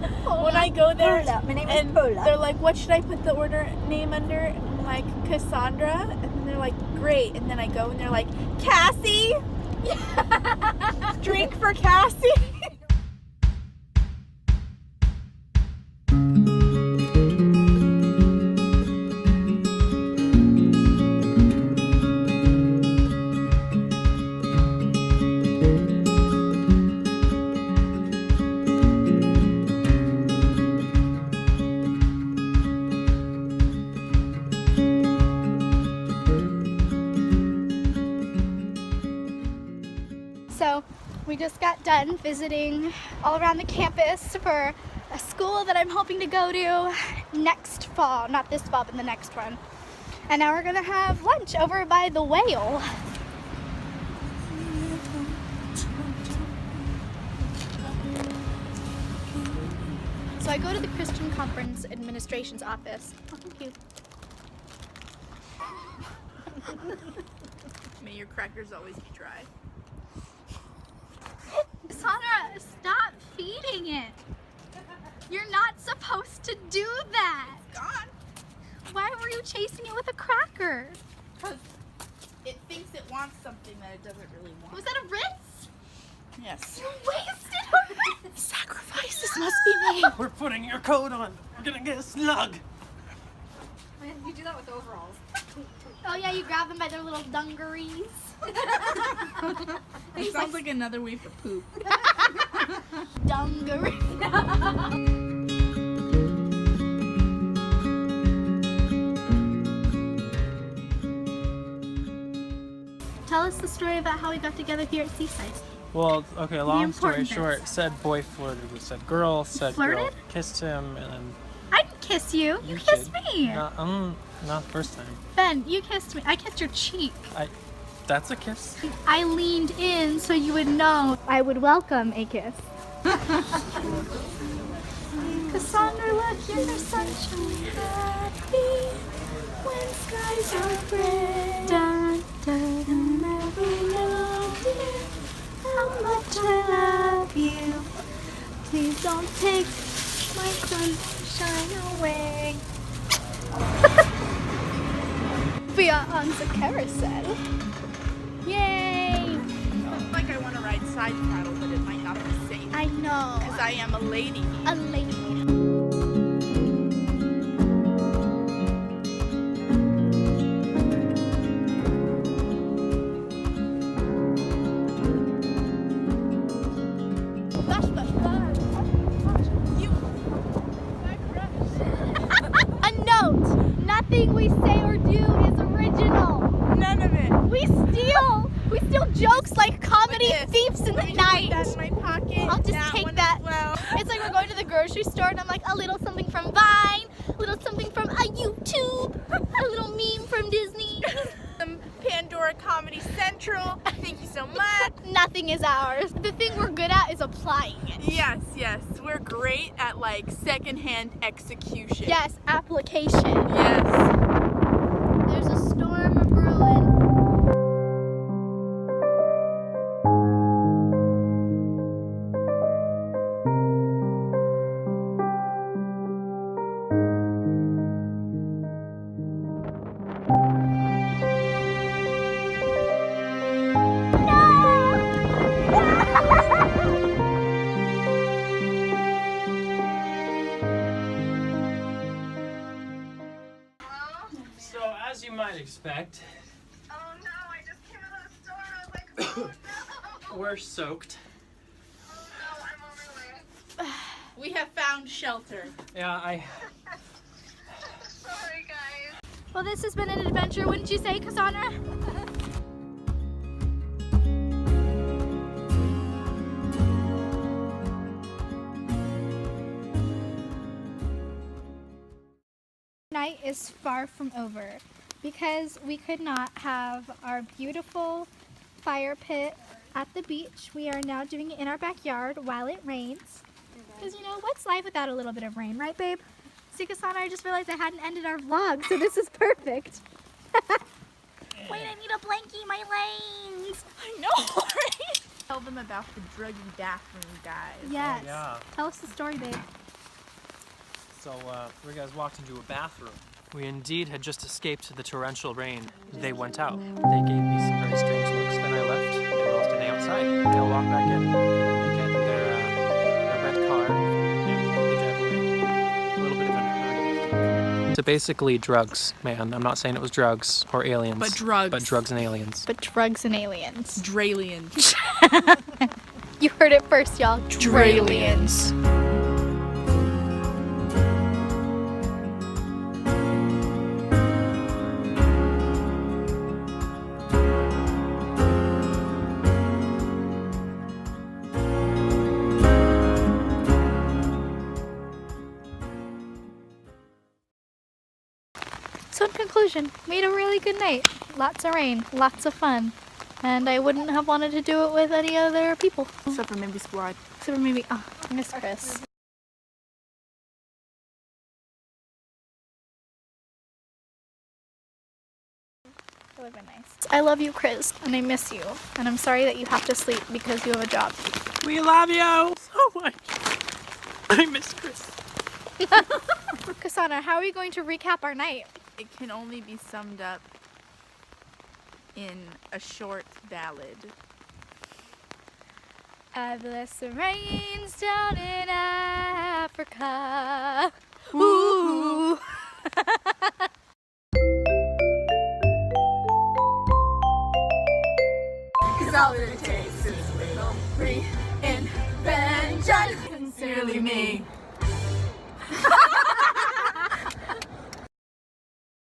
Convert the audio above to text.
When I go there, My name is and Paula. they're like, what should I put the order name under? And I'm like, Cassandra. And then they're like, great. And then I go and they're like, Cassie? Drink for Cassie? So we just got done visiting all around the campus for a school that I'm hoping to go to next fall. Not this fall, but the next one. And now we're gonna have lunch over by the whale. So I go to the Christian Conference Administration's office. Oh, thank you. May your crackers always be dry. Cassandra, stop feeding it. You're not supposed to do that. Gone. Why were you chasing it with a cracker? Because it thinks it wants something that it doesn't really want. Was that a Ritz? Yes. You wasted a Ritz. Sacrifices must be made. We're putting your coat on. We're gonna get a slug. You do that with overalls. Oh yeah, you grab them by their little dungarees. It sounds like another way for poop. Dungaree. Tell us the story about how we got together here at Seaside. Well, okay, long story important short, bits. said boy flirted with said girl, said girl Flirted? kissed him, and then I didn't kiss you. You you kissed did. me. Not the first time. Ben, you kissed me. I kissed your cheek. That's a kiss. I leaned in so you would know I would welcome a kiss. Cassandra, look in the sunshine, happy when skies are gray. Dun, dun, dun, never know, dear, how much I love you. Please don't take my sunshine away. We are on the carousel. Yay! Looks like I want to ride side saddle, but it might not be safe. I know. Because I am a lady. A lady. Splash, splash, splash. You. A note. Nothing we say or do is original. None of it. We steal jokes like comedy Look at this. thieves in the Let me night. just put that in my pocket. I'll just take one that. as well. It's like we're going to the grocery store and I'm like, a little something from Vine, a little something from a YouTube, a little meme from Disney. Some Pandora Comedy Central. Thank you so much. Nothing is ours. The thing we're good at is applying it. Yes, yes. We're great at like secondhand execution. Yes, application. Yes. There's a storm brewing. So, as you might expect, Oh no, I just came out of the store and I was like, oh no. we're soaked. Oh no, I'm on my way. We have found shelter. Yeah, Sorry guys. Well, this has been an adventure, wouldn't you say, Cassandra? Night is far from over because we could not have our beautiful fire pit at the beach. We are now doing it in our backyard while it rains. Because, you know, what's life without a little bit of rain, right, babe? See, Cassandra, I just realized I hadn't ended our vlog, so this is perfect. Wait, I need a blankie, my legs. I know, right? Tell them about the druggy bathroom, guys. Yes. yeah. Tell us the story, babe. So we guys walked into a bathroom. We indeed had just escaped the torrential rain. They went out. They gave me some very strange looks. Then I left. They were all standing outside. They'll walk back in. They get their red car and they drive away. A little bit of a hurry. So basically drugs, man. I'm not saying it was drugs or aliens. But drugs. But drugs and aliens. But drugs and aliens. Dralians. You heard it first, y'all. Dralians. So in conclusion, we had a really good night. Lots of rain, lots of fun. And I wouldn't have wanted to do it with any other people. Except for maybe Squad. Except for maybe, I miss Chris. That would have been nice. I love you, Chris, and I miss you. And I'm sorry that you have to sleep because you have a job. We love you so much. I miss Chris. Cassandra, how are we going to recap our night? It can only be summed up in a short ballad. Bless the rains down in Africa. Ooh. Cause all it takes is a little reinvention. Sincerely me.